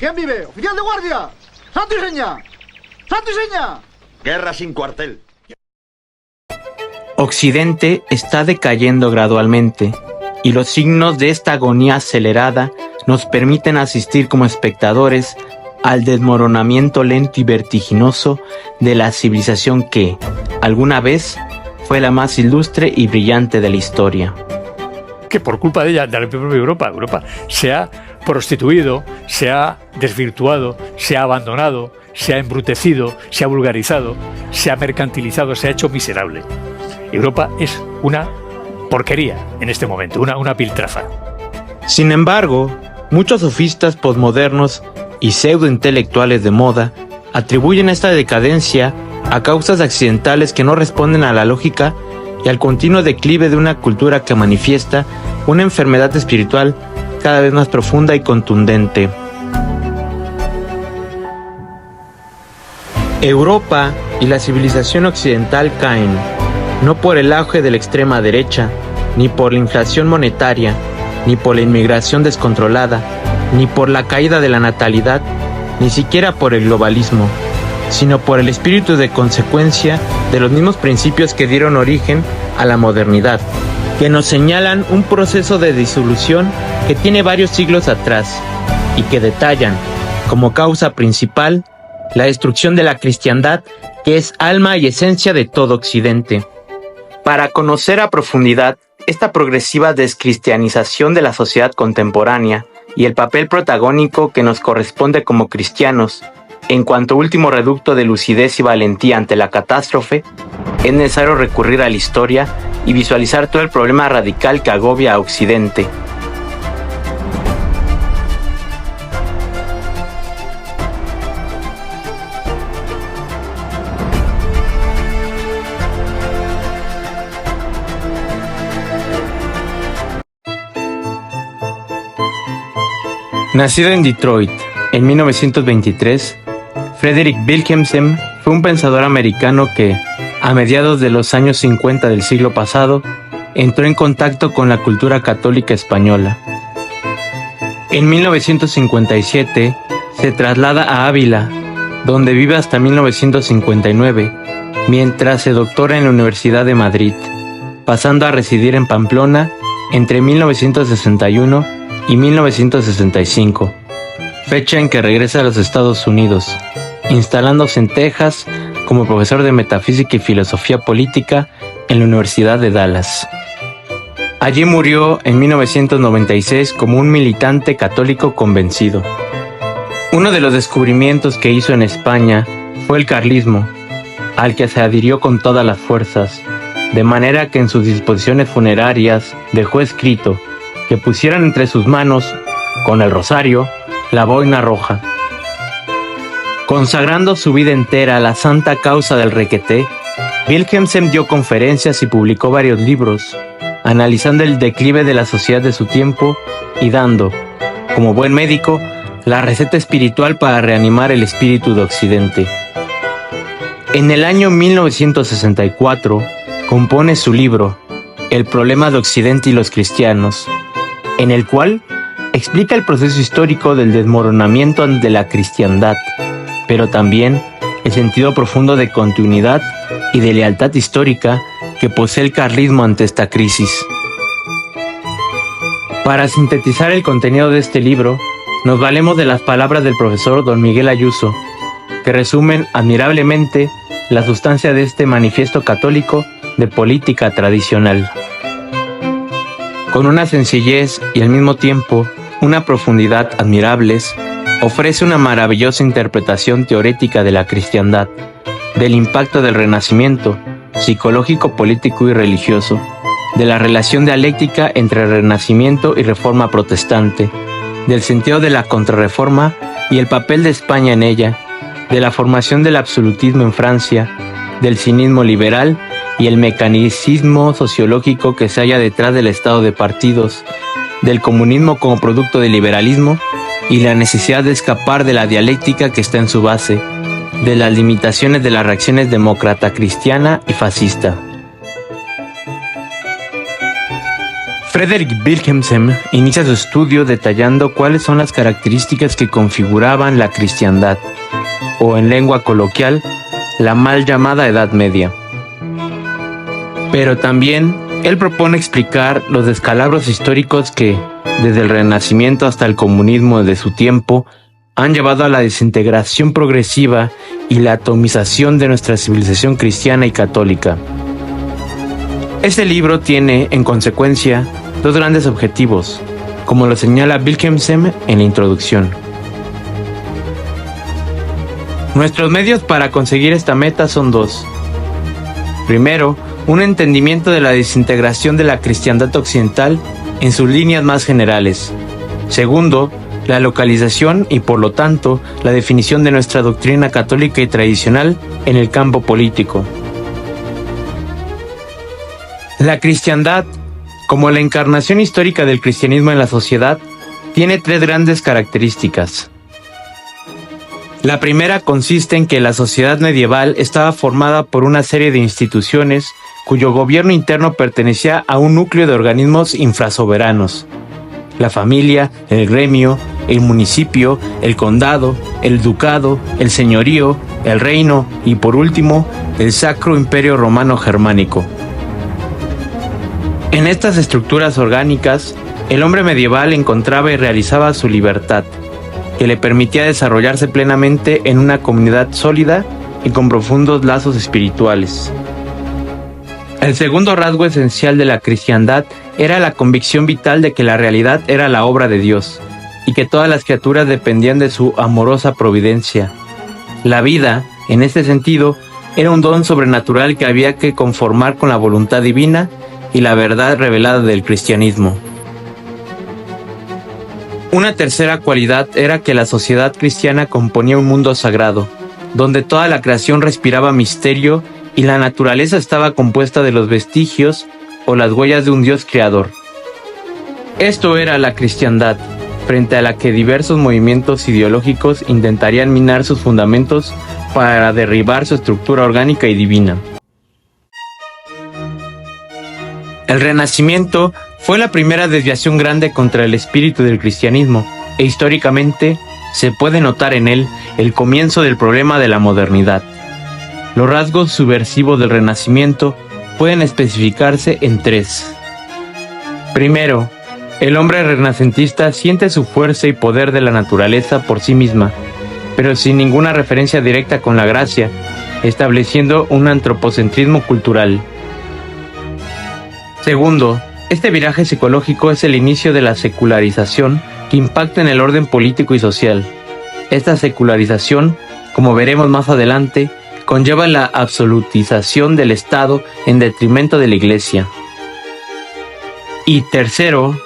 ¿Quién vive? ¡Oficial de guardia! ¡Santo y seña! ¡Santo y seña! Guerra sin cuartel. Occidente está decayendo gradualmente, y los signos de esta agonía acelerada nos permiten asistir como espectadores al desmoronamiento lento y vertiginoso de la civilización que, alguna vez, fue la más ilustre y brillante de la historia. Que por culpa de ella, de la propia Europa se ha prostituido, se ha desvirtuado, se ha abandonado, se ha embrutecido, se ha vulgarizado, se ha mercantilizado, se ha hecho miserable. Europa es una porquería en este momento, una piltrafa. Sin embargo, muchos sofistas posmodernos y pseudointelectuales de moda atribuyen esta decadencia a causas accidentales que no responden a la lógica y al continuo declive de una cultura que manifiesta una enfermedad espiritual cada vez más profunda y contundente. Europa y la civilización occidental caen, no por el auge de la extrema derecha, ni por la inflación monetaria, ni por la inmigración descontrolada, ni por la caída de la natalidad, ni siquiera por el globalismo, sino por el espíritu de consecuencia de los mismos principios que dieron origen a la modernidad, que nos señalan un proceso de disolución que tiene varios siglos atrás y que detallan, como causa principal, la destrucción de la cristiandad, que es alma y esencia de todo Occidente. Para conocer a profundidad esta progresiva descristianización de la sociedad contemporánea y el papel protagónico que nos corresponde como cristianos, en cuanto último reducto de lucidez y valentía ante la catástrofe, es necesario recurrir a la historia y visualizar todo el problema radical que agobia a Occidente. Nacido en Detroit en 1923, Frederick Wilhelmsen fue un pensador americano que, a mediados de los años 50 del siglo pasado, entró en contacto con la cultura católica española. En 1957 se traslada a Ávila, donde vive hasta 1959, mientras se doctora en la Universidad de Madrid, pasando a residir en Pamplona entre 1961 y 1965, fecha en que regresa a los Estados Unidos, instalándose en Texas como profesor de metafísica y filosofía política en la Universidad de Dallas. Allí murió en 1996 como un militante católico convencido. Uno de los descubrimientos que hizo en España fue el carlismo, al que se adhirió con todas las fuerzas, de manera que en sus disposiciones funerarias dejó escrito que pusieran entre sus manos, con el rosario, la boina roja. Consagrando su vida entera a la santa causa del requeté, Wilhelmsen dio conferencias y publicó varios libros, analizando el declive de la sociedad de su tiempo y dando, como buen médico, la receta espiritual para reanimar el espíritu de Occidente. En el año 1964, compone su libro, El problema de Occidente y los cristianos, en el cual explica el proceso histórico del desmoronamiento de la cristiandad, pero también el sentido profundo de continuidad y de lealtad histórica que posee el carlismo ante esta crisis. Para sintetizar el contenido de este libro, nos valemos de las palabras del profesor don Miguel Ayuso, que resumen admirablemente la sustancia de este manifiesto católico de política tradicional. Con una sencillez y al mismo tiempo una profundidad admirables, ofrece una maravillosa interpretación teórica de la cristiandad, del impacto del Renacimiento, psicológico, político y religioso, de la relación dialéctica entre Renacimiento y Reforma protestante, del sentido de la Contrarreforma y el papel de España en ella, de la formación del absolutismo en Francia, del cinismo liberal y el mecanicismo sociológico que se halla detrás del estado de partidos, del comunismo como producto del liberalismo y la necesidad de escapar de la dialéctica que está en su base, de las limitaciones de las reacciones demócrata cristiana y fascista. Frederick Wilhelmsen inicia su estudio detallando cuáles son las características que configuraban la cristiandad, o en lengua coloquial, la mal llamada Edad Media. Pero también él propone explicar los descalabros históricos que, desde el Renacimiento hasta el comunismo de su tiempo, han llevado a la desintegración progresiva y la atomización de nuestra civilización cristiana y católica. Este libro tiene, en consecuencia, dos grandes objetivos, como lo señala Wilhelmsen en la introducción. Nuestros medios para conseguir esta meta son dos. Primero, un entendimiento de la desintegración de la cristiandad occidental en sus líneas más generales. Segundo, la localización y por lo tanto la definición de nuestra doctrina católica y tradicional en el campo político. La cristiandad, como la encarnación histórica del cristianismo en la sociedad, tiene tres grandes características. La primera consiste en que la sociedad medieval estaba formada por una serie de instituciones cuyo gobierno interno pertenecía a un núcleo de organismos infrasoberanos. La familia, el gremio, el municipio, el condado, el ducado, el señorío, el reino y por último, el Sacro Imperio Romano Germánico. En estas estructuras orgánicas, el hombre medieval encontraba y realizaba su libertad, que le permitía desarrollarse plenamente en una comunidad sólida y con profundos lazos espirituales. El segundo rasgo esencial de la cristiandad era la convicción vital de que la realidad era la obra de Dios y que todas las criaturas dependían de su amorosa providencia. La vida, en este sentido, era un don sobrenatural que había que conformar con la voluntad divina y la verdad revelada del cristianismo. Una tercera cualidad era que la sociedad cristiana componía un mundo sagrado, donde toda la creación respiraba misterio y la naturaleza estaba compuesta de los vestigios o las huellas de un Dios creador. Esto era la cristiandad, frente a la que diversos movimientos ideológicos intentarían minar sus fundamentos para derribar su estructura orgánica y divina. El Renacimiento fue la primera desviación grande contra el espíritu del cristianismo, e históricamente se puede notar en él el comienzo del problema de la modernidad. Los rasgos subversivos del Renacimiento pueden especificarse en tres. Primero, el hombre renacentista siente su fuerza y poder de la naturaleza por sí misma, pero sin ninguna referencia directa con la gracia, estableciendo un antropocentrismo cultural. Segundo, este viraje psicológico es el inicio de la secularización que impacta en el orden político y social. Esta secularización, como veremos más adelante, conlleva la absolutización del Estado en detrimento de la Iglesia. Y tercero,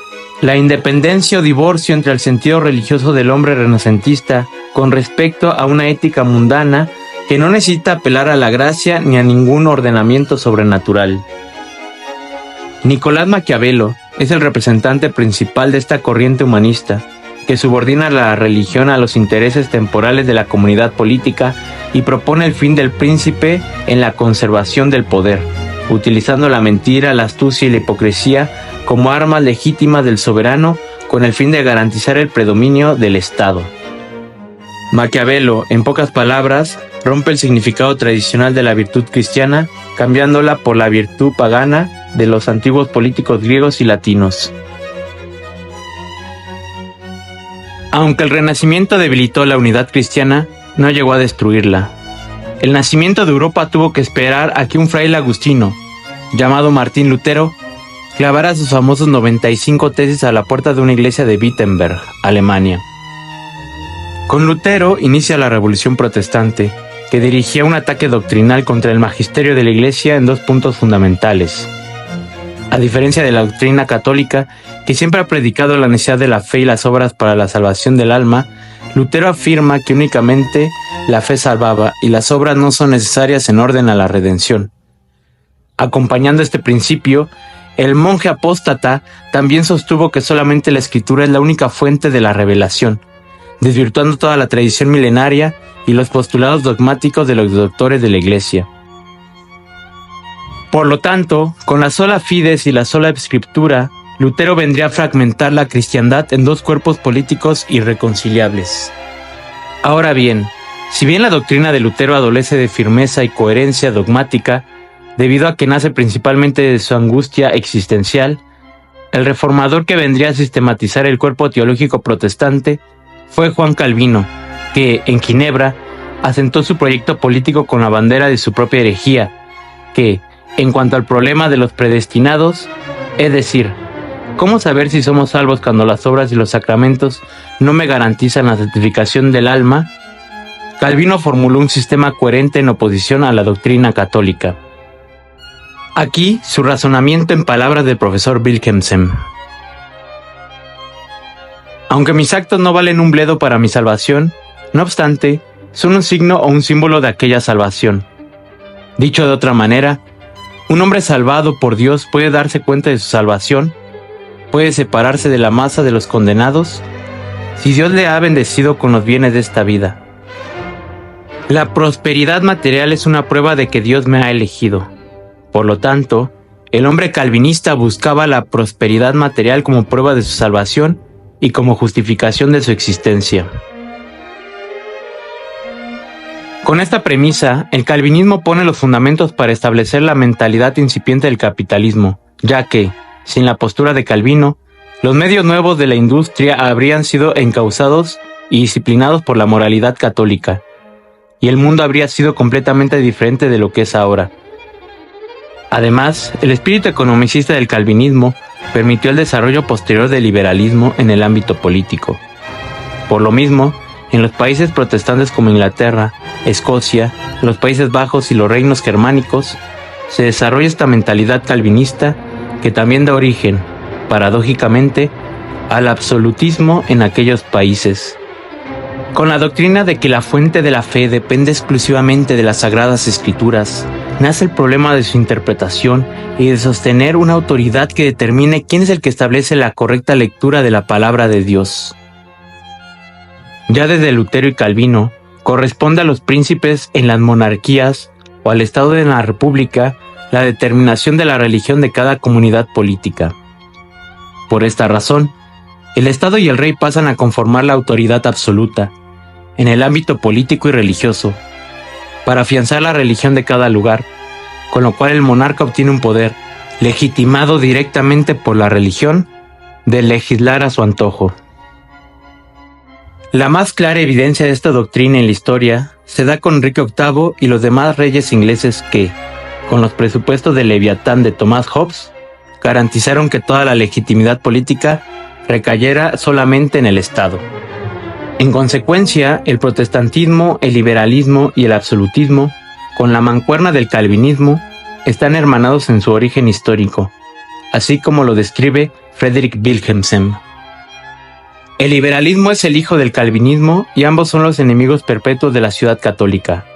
la independencia o divorcio entre el sentido religioso del hombre renacentista con respecto a una ética mundana que no necesita apelar a la gracia ni a ningún ordenamiento sobrenatural. Nicolás Maquiavelo es el representante principal de esta corriente humanista, que subordina la religión a los intereses temporales de la comunidad política y propone el fin del príncipe en la conservación del poder, utilizando la mentira, la astucia y la hipocresía como armas legítimas del soberano con el fin de garantizar el predominio del Estado. Maquiavelo, en pocas palabras, rompe el significado tradicional de la virtud cristiana, cambiándola por la virtud pagana de los antiguos políticos griegos y latinos. Aunque el Renacimiento debilitó la unidad cristiana, no llegó a destruirla. El nacimiento de Europa tuvo que esperar a que un fraile agustino, llamado Martín Lutero, clavara sus famosos 95 tesis a la puerta de una iglesia de Wittenberg, Alemania. Con Lutero inicia la Revolución Protestante, que dirigía un ataque doctrinal contra el magisterio de la Iglesia en dos puntos fundamentales. A diferencia de la doctrina católica, que siempre ha predicado la necesidad de la fe y las obras para la salvación del alma, Lutero afirma que únicamente la fe salvaba y las obras no son necesarias en orden a la redención. Acompañando este principio, el monje apóstata también sostuvo que solamente la Escritura es la única fuente de la revelación, desvirtuando toda la tradición milenaria y los postulados dogmáticos de los doctores de la Iglesia. Por lo tanto, con la sola fides y la sola escritura, Lutero vendría a fragmentar la cristiandad en dos cuerpos políticos irreconciliables. Ahora bien, si bien la doctrina de Lutero adolece de firmeza y coherencia dogmática, debido a que nace principalmente de su angustia existencial, el reformador que vendría a sistematizar el cuerpo teológico protestante fue Juan Calvino, que, en Ginebra, asentó su proyecto político con la bandera de su propia herejía, que, en cuanto al problema de los predestinados, es decir, ¿cómo saber si somos salvos cuando las obras y los sacramentos no me garantizan la santificación del alma? Calvino formuló un sistema coherente en oposición a la doctrina católica. Aquí su razonamiento en palabras del profesor Wilhelmsen. Aunque mis actos no valen un bledo para mi salvación, no obstante, son un signo o un símbolo de aquella salvación. Dicho de otra manera, un hombre salvado por Dios puede darse cuenta de su salvación, puede separarse de la masa de los condenados, si Dios le ha bendecido con los bienes de esta vida. La prosperidad material es una prueba de que Dios me ha elegido. Por lo tanto, el hombre calvinista buscaba la prosperidad material como prueba de su salvación y como justificación de su existencia. Con esta premisa, el calvinismo pone los fundamentos para establecer la mentalidad incipiente del capitalismo, ya que, sin la postura de Calvino, los medios nuevos de la industria habrían sido encausados y disciplinados por la moralidad católica, y el mundo habría sido completamente diferente de lo que es ahora. Además, el espíritu economicista del calvinismo permitió el desarrollo posterior del liberalismo en el ámbito político. Por lo mismo, en los países protestantes como Inglaterra, Escocia, los Países Bajos y los reinos germánicos, se desarrolla esta mentalidad calvinista que también da origen, paradójicamente, al absolutismo en aquellos países. Con la doctrina de que la fuente de la fe depende exclusivamente de las Sagradas Escrituras, nace el problema de su interpretación y de sostener una autoridad que determine quién es el que establece la correcta lectura de la palabra de Dios. Ya desde Lutero y Calvino, corresponde a los príncipes en las monarquías o al Estado de la República la determinación de la religión de cada comunidad política. Por esta razón, el Estado y el rey pasan a conformar la autoridad absoluta en el ámbito político y religioso, para afianzar la religión de cada lugar, con lo cual el monarca obtiene un poder, legitimado directamente por la religión, de legislar a su antojo. La más clara evidencia de esta doctrina en la historia se da con Enrique VIII y los demás reyes ingleses que, con los presupuestos de Leviatán de Thomas Hobbes, garantizaron que toda la legitimidad política recayera solamente en el Estado. En consecuencia, el protestantismo, el liberalismo y el absolutismo, con la mancuerna del calvinismo, están hermanados en su origen histórico, así como lo describe Frederick Wilhelmsen. El liberalismo es el hijo del calvinismo y ambos son los enemigos perpetuos de la ciudad católica.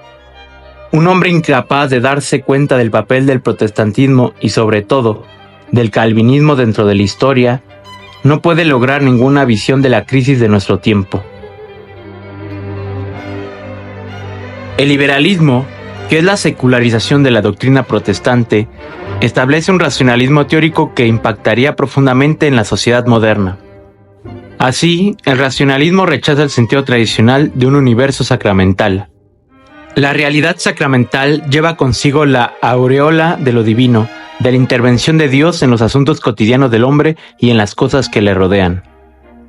Un hombre incapaz de darse cuenta del papel del protestantismo y sobre todo del calvinismo dentro de la historia, no puede lograr ninguna visión de la crisis de nuestro tiempo. El liberalismo, que es la secularización de la doctrina protestante, establece un racionalismo teórico que impactaría profundamente en la sociedad moderna. Así, el racionalismo rechaza el sentido tradicional de un universo sacramental. La realidad sacramental lleva consigo la aureola de lo divino, de la intervención de Dios en los asuntos cotidianos del hombre y en las cosas que le rodean.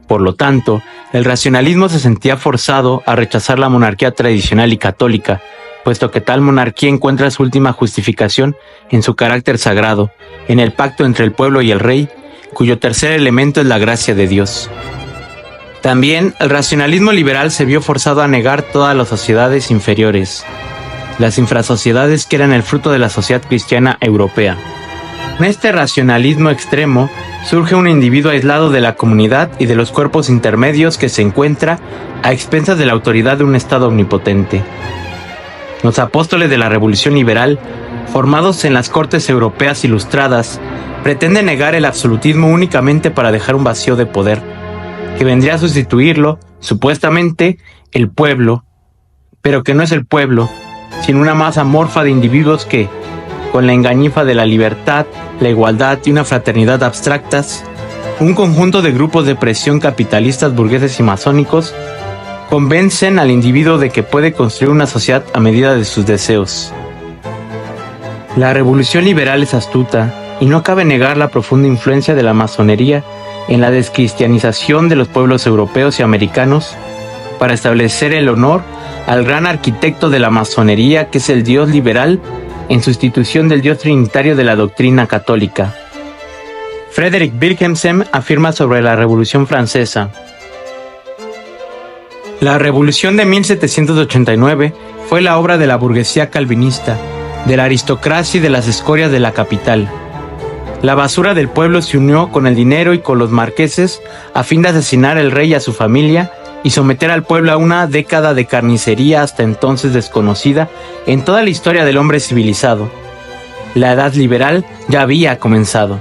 Por lo tanto, el racionalismo se sentía forzado a rechazar la monarquía tradicional y católica, puesto que tal monarquía encuentra su última justificación en su carácter sagrado, en el pacto entre el pueblo y el rey, cuyo tercer elemento es la gracia de Dios. También, el racionalismo liberal se vio forzado a negar todas las sociedades inferiores, las infrasociedades que eran el fruto de la sociedad cristiana europea. En este racionalismo extremo surge un individuo aislado de la comunidad y de los cuerpos intermedios que se encuentra a expensas de la autoridad de un Estado omnipotente. Los apóstoles de la Revolución Liberal, formados en las cortes europeas ilustradas, pretenden negar el absolutismo únicamente para dejar un vacío de poder, que vendría a sustituirlo, supuestamente, el pueblo, pero que no es el pueblo, sino una masa amorfa de individuos que, con la engañifa de la libertad, la igualdad y una fraternidad abstractas, un conjunto de grupos de presión capitalistas, burgueses y masónicos convencen al individuo de que puede construir una sociedad a medida de sus deseos. La revolución liberal es astuta y no cabe negar la profunda influencia de la masonería en la descristianización de los pueblos europeos y americanos para establecer el honor al gran arquitecto de la masonería, que es el Dios liberal, en sustitución del Dios trinitario de la doctrina católica. Frederick Wilhelm afirma sobre la Revolución Francesa: la Revolución de 1789 fue la obra de la burguesía calvinista, de la aristocracia y de las escorias de la capital. La basura del pueblo se unió con el dinero y con los marqueses a fin de asesinar al rey y a su familia y someter al pueblo a una década de carnicería hasta entonces desconocida en toda la historia del hombre civilizado. La edad liberal ya había comenzado.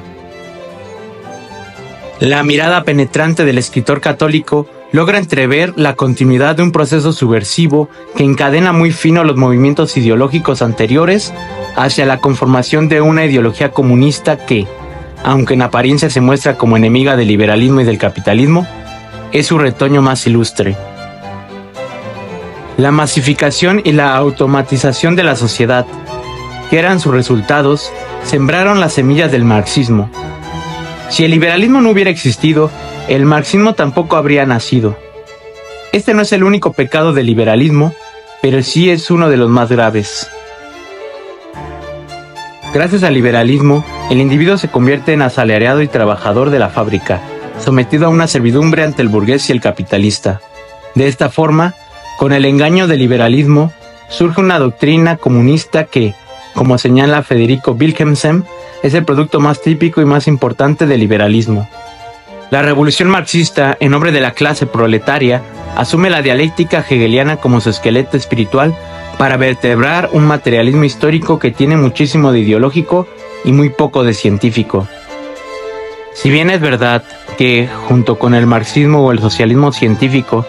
La mirada penetrante del escritor católico logra entrever la continuidad de un proceso subversivo que encadena muy fino los movimientos ideológicos anteriores hacia la conformación de una ideología comunista que, aunque en apariencia se muestra como enemiga del liberalismo y del capitalismo, es su retoño más ilustre. La masificación y la automatización de la sociedad, que eran sus resultados, sembraron las semillas del marxismo. Si el liberalismo no hubiera existido, el marxismo tampoco habría nacido. Este no es el único pecado del liberalismo, pero sí es uno de los más graves. Gracias al liberalismo, el individuo se convierte en asalariado y trabajador de la fábrica, sometido a una servidumbre ante el burgués y el capitalista. De esta forma, con el engaño del liberalismo, surge una doctrina comunista que, como señala Federico Wilhelm, es el producto más típico y más importante del liberalismo. La revolución marxista, en nombre de la clase proletaria, asume la dialéctica hegeliana como su esqueleto espiritual para vertebrar un materialismo histórico que tiene muchísimo de ideológico y muy poco de científico. Si bien es verdad que, junto con el marxismo o el socialismo científico,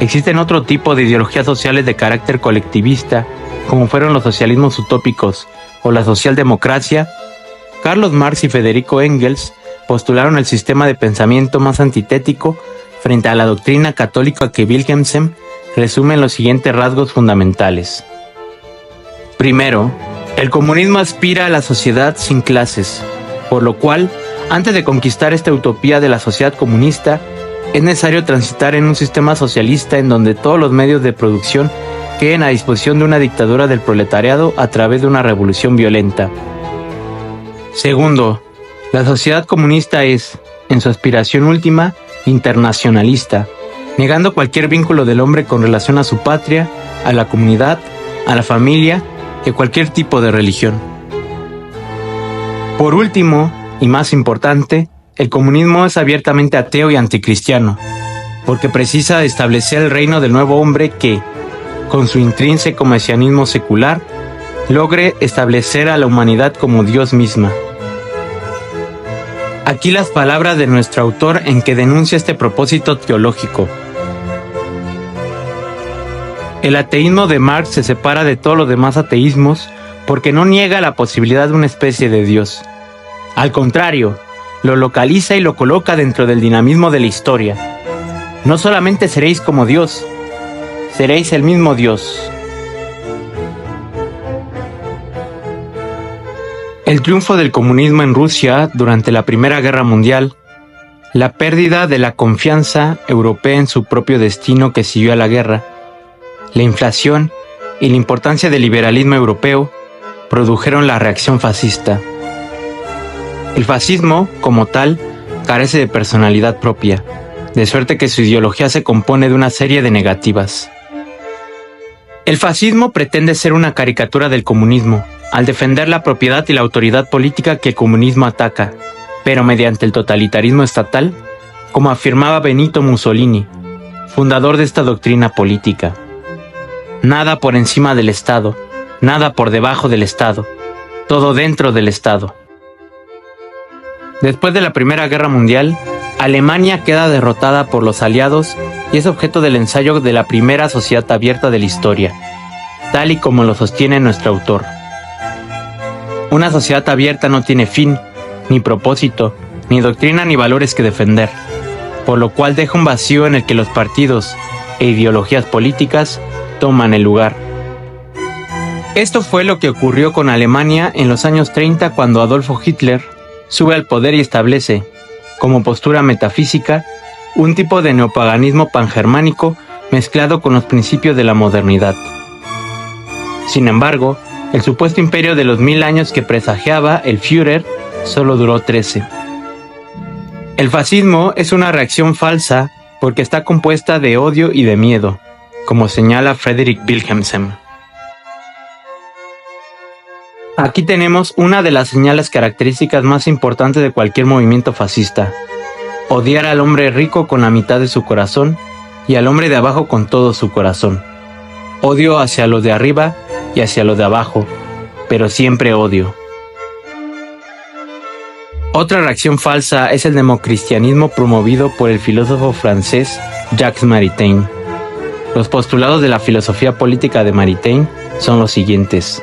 existen otro tipo de ideologías sociales de carácter colectivista, como fueron los socialismos utópicos o la socialdemocracia, Carlos Marx y Federico Engels postularon el sistema de pensamiento más antitético frente a la doctrina católica que Wilhelm resume en los siguientes rasgos fundamentales. Primero, el comunismo aspira a la sociedad sin clases, por lo cual, antes de conquistar esta utopía de la sociedad comunista, es necesario transitar en un sistema socialista en donde todos los medios de producción queden a disposición de una dictadura del proletariado a través de una revolución violenta. Segundo, la sociedad comunista es, en su aspiración última, internacionalista, negando cualquier vínculo del hombre con relación a su patria, a la comunidad, a la familia y a cualquier tipo de religión. Por último, y más importante, el comunismo es abiertamente ateo y anticristiano, porque precisa establecer el reino del nuevo hombre que, con su intrínseco mesianismo secular, logre establecer a la humanidad como Dios misma. Aquí las palabras de nuestro autor en que denuncia este propósito teológico. El ateísmo de Marx se separa de todos los demás ateísmos porque no niega la posibilidad de una especie de Dios. Al contrario, lo localiza y lo coloca dentro del dinamismo de la historia. No solamente seréis como Dios, seréis el mismo Dios. El triunfo del comunismo en Rusia durante la Primera Guerra Mundial, la pérdida de la confianza europea en su propio destino que siguió a la guerra, la inflación y la importancia del liberalismo europeo produjeron la reacción fascista. El fascismo, como tal, carece de personalidad propia, de suerte que su ideología se compone de una serie de negativas. El fascismo pretende ser una caricatura del comunismo, al defender la propiedad y la autoridad política que el comunismo ataca, pero mediante el totalitarismo estatal, como afirmaba Benito Mussolini, fundador de esta doctrina política. Nada por encima del Estado, nada por debajo del Estado, todo dentro del Estado. Después de la Primera Guerra Mundial, Alemania queda derrotada por los aliados y es objeto del ensayo de la primera sociedad abierta de la historia, tal y como lo sostiene nuestro autor. Una sociedad abierta no tiene fin, ni propósito, ni doctrina ni valores que defender, por lo cual deja un vacío en el que los partidos e ideologías políticas toman el lugar. Esto fue lo que ocurrió con Alemania en los años 30 cuando Adolfo Hitler sube al poder y establece, como postura metafísica, un tipo de neopaganismo pangermánico mezclado con los principios de la modernidad. Sin embargo, el supuesto imperio de los 1000 años que presagiaba el Führer solo duró 13. El fascismo es una reacción falsa porque está compuesta de odio y de miedo, como señala Frederick Wilhelmsen. Aquí tenemos una de las señales características más importantes de cualquier movimiento fascista: odiar al hombre rico con la mitad de su corazón y al hombre de abajo con todo su corazón. Odio hacia los de arriba y hacia los de abajo, pero siempre odio. Otra reacción falsa es el democristianismo promovido por el filósofo francés Jacques Maritain. Los postulados de la filosofía política de Maritain son los siguientes.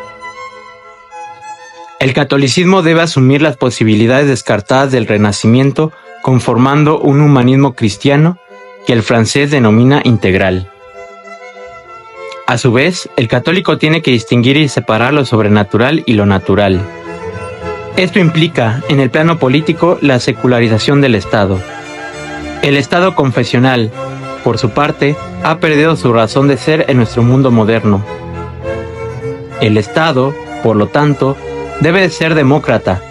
El catolicismo debe asumir las posibilidades descartadas del Renacimiento conformando un humanismo cristiano que el francés denomina integral. A su vez, el católico tiene que distinguir y separar lo sobrenatural y lo natural. Esto implica, en el plano político, la secularización del Estado. El Estado confesional, por su parte, ha perdido su razón de ser en nuestro mundo moderno. El Estado, por lo tanto, debe de ser demócrata,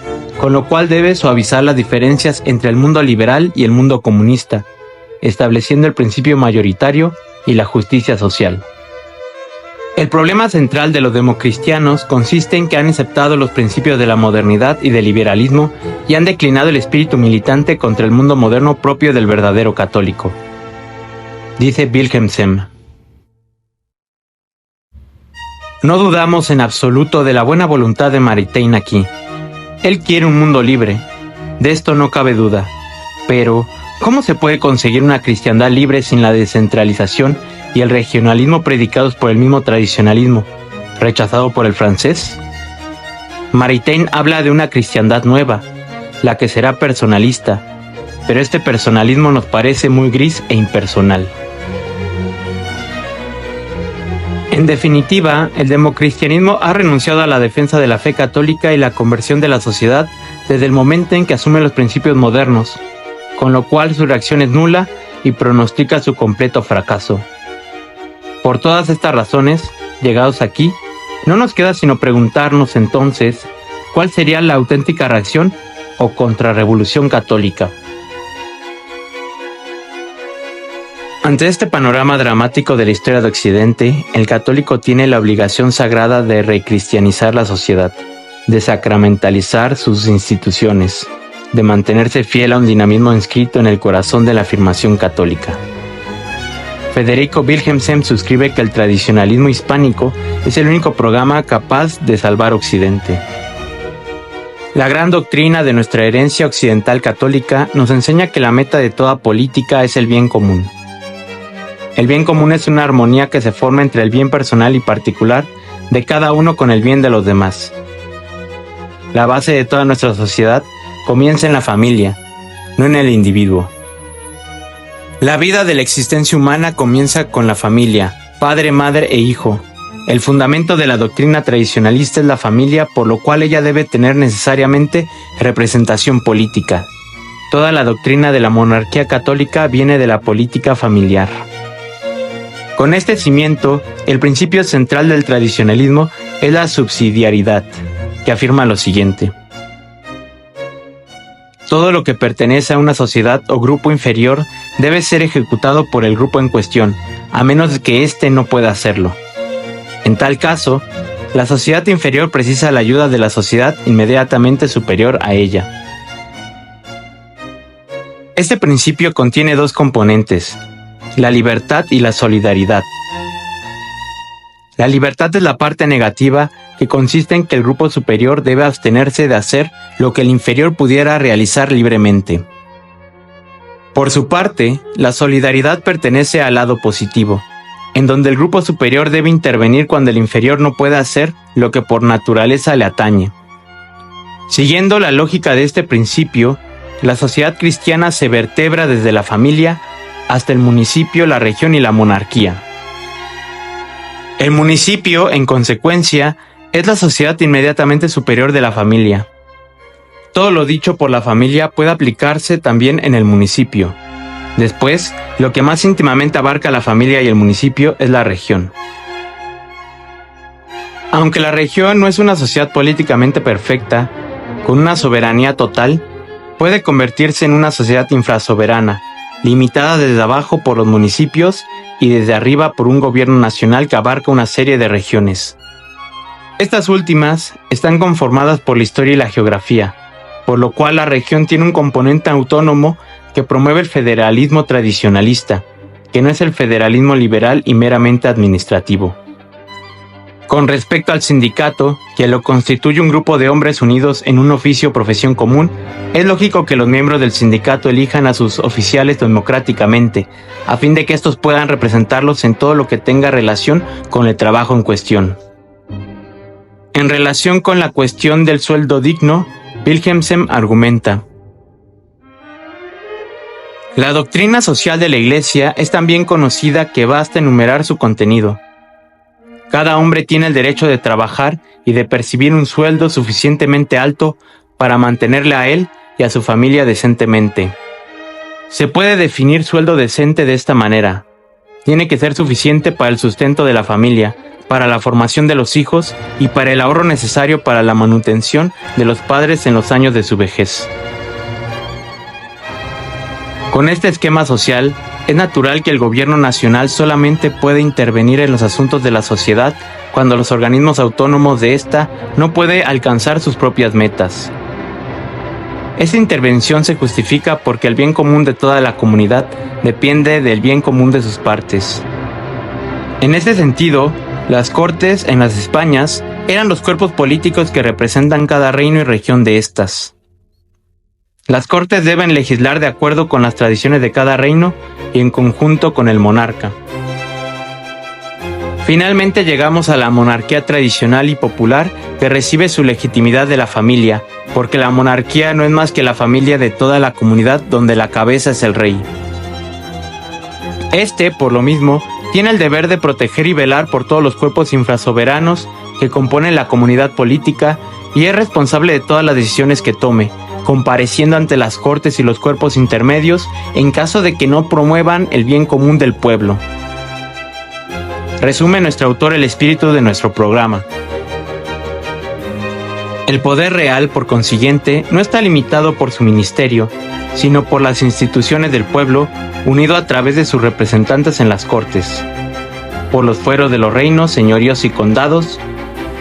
con lo cual debe suavizar las diferencias entre el mundo liberal y el mundo comunista, estableciendo el principio mayoritario y la justicia social. El problema central de los democristianos consiste en que han aceptado los principios de la modernidad y del liberalismo y han declinado el espíritu militante contra el mundo moderno propio del verdadero católico. Dice Wilhelmsen. No dudamos en absoluto de la buena voluntad de Maritain aquí. Él quiere un mundo libre, de esto no cabe duda. Pero, ¿cómo se puede conseguir una cristiandad libre sin la descentralización y el regionalismo predicados por el mismo tradicionalismo, rechazado por el francés? Maritain habla de una cristiandad nueva, la que será personalista, pero este personalismo nos parece muy gris e impersonal. En definitiva, el democristianismo ha renunciado a la defensa de la fe católica y la conversión de la sociedad desde el momento en que asume los principios modernos, con lo cual su reacción es nula y pronostica su completo fracaso. Por todas estas razones, llegados aquí, no nos queda sino preguntarnos entonces cuál sería la auténtica reacción o contrarrevolución católica. Ante este panorama dramático de la historia de Occidente, el católico tiene la obligación sagrada de recristianizar la sociedad, de sacramentalizar sus instituciones, de mantenerse fiel a un dinamismo inscrito en el corazón de la afirmación católica. Federico Wilhelmsen suscribe que el tradicionalismo hispánico es el único programa capaz de salvar Occidente. La gran doctrina de nuestra herencia occidental católica nos enseña que la meta de toda política es el bien común. El bien común es una armonía que se forma entre el bien personal y particular de cada uno con el bien de los demás. La base de toda nuestra sociedad comienza en la familia, no en el individuo. La vida de la existencia humana comienza con la familia, padre, madre e hijo. El fundamento de la doctrina tradicionalista es la familia, por lo cual ella debe tener necesariamente representación política. Toda la doctrina de la monarquía católica viene de la política familiar. Con este cimiento, el principio central del tradicionalismo es la subsidiariedad, que afirma lo siguiente. Todo lo que pertenece a una sociedad o grupo inferior debe ser ejecutado por el grupo en cuestión, a menos de que éste no pueda hacerlo. En tal caso, la sociedad inferior precisa la ayuda de la sociedad inmediatamente superior a ella. Este principio contiene dos componentes: la libertad y la solidaridad. La libertad es la parte negativa, que consiste en que el grupo superior debe abstenerse de hacer lo que el inferior pudiera realizar libremente. Por su parte, la solidaridad pertenece al lado positivo, en donde el grupo superior debe intervenir cuando el inferior no pueda hacer lo que por naturaleza le atañe. Siguiendo la lógica de este principio, la sociedad cristiana se vertebra desde la familia hasta el municipio, la región y la monarquía. El municipio, en consecuencia, es la sociedad inmediatamente superior de la familia. Todo lo dicho por la familia puede aplicarse también en el municipio. Después, lo que más íntimamente abarca la familia y el municipio es la región. Aunque la región no es una sociedad políticamente perfecta, con una soberanía total, puede convertirse en una sociedad infrasoberana, limitada desde abajo por los municipios y desde arriba por un gobierno nacional que abarca una serie de regiones. Estas últimas están conformadas por la historia y la geografía, por lo cual la región tiene un componente autónomo que promueve el federalismo tradicionalista, que no es el federalismo liberal y meramente administrativo. Con respecto al sindicato, que lo constituye un grupo de hombres unidos en un oficio o profesión común, es lógico que los miembros del sindicato elijan a sus oficiales democráticamente, a fin de que estos puedan representarlos en todo lo que tenga relación con el trabajo en cuestión. En relación con la cuestión del sueldo digno, Wilhelmsen argumenta: la doctrina social de la Iglesia es tan bien conocida que basta enumerar su contenido. Cada hombre tiene el derecho de trabajar y de percibir un sueldo suficientemente alto para mantenerle a él y a su familia decentemente. Se puede definir sueldo decente de esta manera: tiene que ser suficiente para el sustento de la familia, para la formación de los hijos y para el ahorro necesario para la manutención de los padres en los años de su vejez. Con este esquema social, es natural que el gobierno nacional solamente puede intervenir en los asuntos de la sociedad cuando los organismos autónomos de ésta no pueden alcanzar sus propias metas. Esa intervención se justifica porque el bien común de toda la comunidad depende del bien común de sus partes. En ese sentido, las Cortes en las Españas eran los cuerpos políticos que representan cada reino y región de estas. Las Cortes deben legislar de acuerdo con las tradiciones de cada reino y en conjunto con el monarca. Finalmente llegamos a la monarquía tradicional y popular, que recibe su legitimidad de la familia, porque la monarquía no es más que la familia de toda la comunidad donde la cabeza es el rey. Este, por lo mismo, tiene el deber de proteger y velar por todos los cuerpos infrasoberanos que componen la comunidad política y es responsable de todas las decisiones que tome, compareciendo ante las Cortes y los cuerpos intermedios en caso de que no promuevan el bien común del pueblo. Resume nuestro autor el espíritu de nuestro programa. El poder real, por consiguiente, no está limitado por su ministerio, sino por las instituciones del pueblo, unido a través de sus representantes en las Cortes, por los fueros de los reinos, señoríos y condados,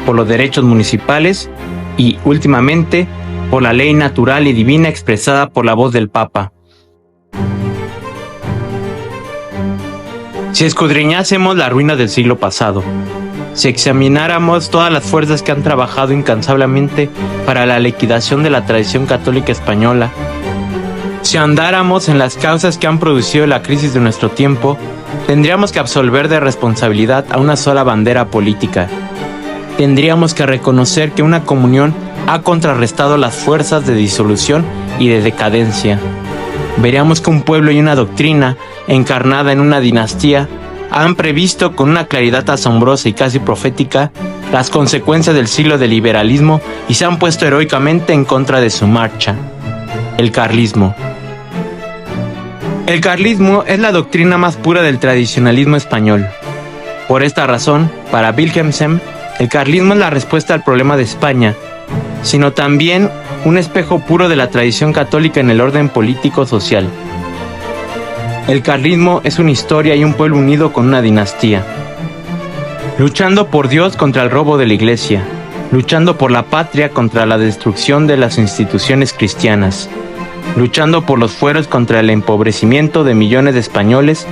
por los derechos municipales y, últimamente, por la ley natural y divina expresada por la voz del Papa. Si escudriñásemos la ruina del siglo pasado, si examináramos todas las fuerzas que han trabajado incansablemente para la liquidación de la tradición católica española, si andáramos en las causas que han producido la crisis de nuestro tiempo, tendríamos que absolver de responsabilidad a una sola bandera política. Tendríamos que reconocer que una comunión ha contrarrestado las fuerzas de disolución y de decadencia. Veríamos que un pueblo y una doctrina, encarnada en una dinastía, han previsto con una claridad asombrosa y casi profética las consecuencias del siglo del liberalismo y se han puesto heroicamente en contra de su marcha: el carlismo. El carlismo es la doctrina más pura del tradicionalismo español. Por esta razón, para Wilhelmsen, el carlismo es la respuesta al problema de España, sino también un espejo puro de la tradición católica en el orden político-social. El carlismo es una historia y un pueblo unido con una dinastía, luchando por Dios contra el robo de la Iglesia, luchando por la patria contra la destrucción de las instituciones cristianas, luchando por los fueros contra el empobrecimiento de millones de españoles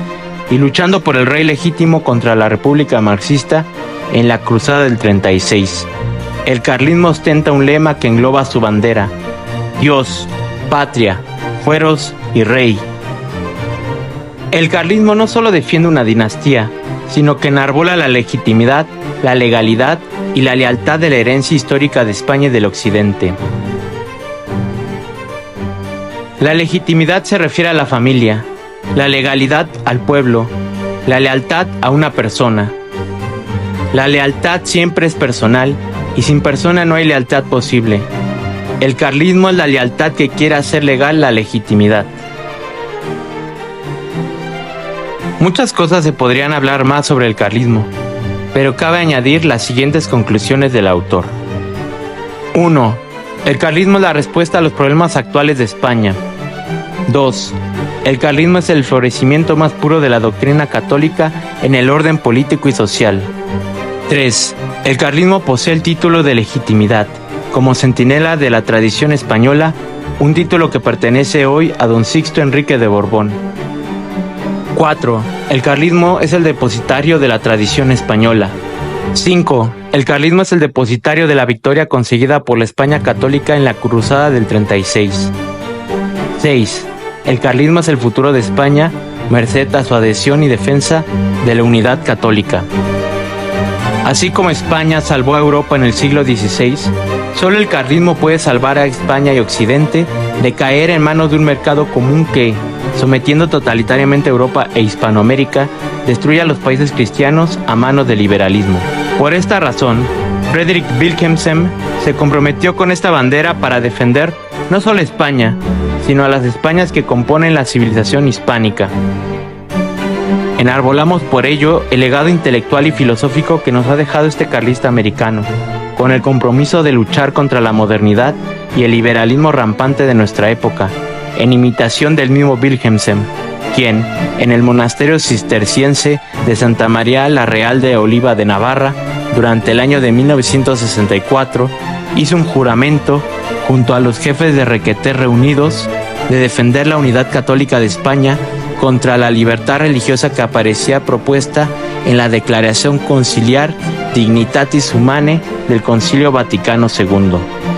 y luchando por el rey legítimo contra la República marxista en la Cruzada del 36. El carlismo ostenta un lema que engloba su bandera: Dios, patria, fueros y rey. El carlismo no solo defiende una dinastía, sino que enarbola la legitimidad, la legalidad y la lealtad de la herencia histórica de España y del Occidente. La legitimidad se refiere a la familia, la legalidad al pueblo, la lealtad a una persona. La lealtad siempre es personal y sin persona no hay lealtad posible. El carlismo es la lealtad que quiere hacer legal la legitimidad. Muchas cosas se podrían hablar más sobre el carlismo, pero cabe añadir las siguientes conclusiones del autor. 1. El carlismo es la respuesta a los problemas actuales de España. 2. El carlismo es el florecimiento más puro de la doctrina católica en el orden político y social. 3. El carlismo posee el título de legitimidad, como centinela de la tradición española, un título que pertenece hoy a don Sixto Enrique de Borbón. 4. El carlismo es el depositario de la tradición española. 5. El carlismo es el depositario de la victoria conseguida por la España católica en la Cruzada del 36. 6. El carlismo es el futuro de España, merced a su adhesión y defensa de la unidad católica. Así como España salvó a Europa en el siglo XVI, solo el carlismo puede salvar a España y Occidente de caer en manos de un mercado común que, sometiendo totalitariamente a Europa e Hispanoamérica, destruye a los países cristianos a manos del liberalismo. Por esta razón, Frederick Wilhelmsen se comprometió con esta bandera para defender no solo España, sino a las Españas que componen la civilización hispánica. Enarbolamos por ello el legado intelectual y filosófico que nos ha dejado este carlista americano, con el compromiso de luchar contra la modernidad y el liberalismo rampante de nuestra época, en imitación del mismo Wilhelmsen, quien, en el monasterio cisterciense de Santa María la Real de Oliva de Navarra, durante el año de 1964, hizo un juramento, junto a los jefes de Requeté reunidos, de defender la unidad católica de España contra la libertad religiosa que aparecía propuesta en la Declaración Conciliar Dignitatis Humanae del Concilio Vaticano II.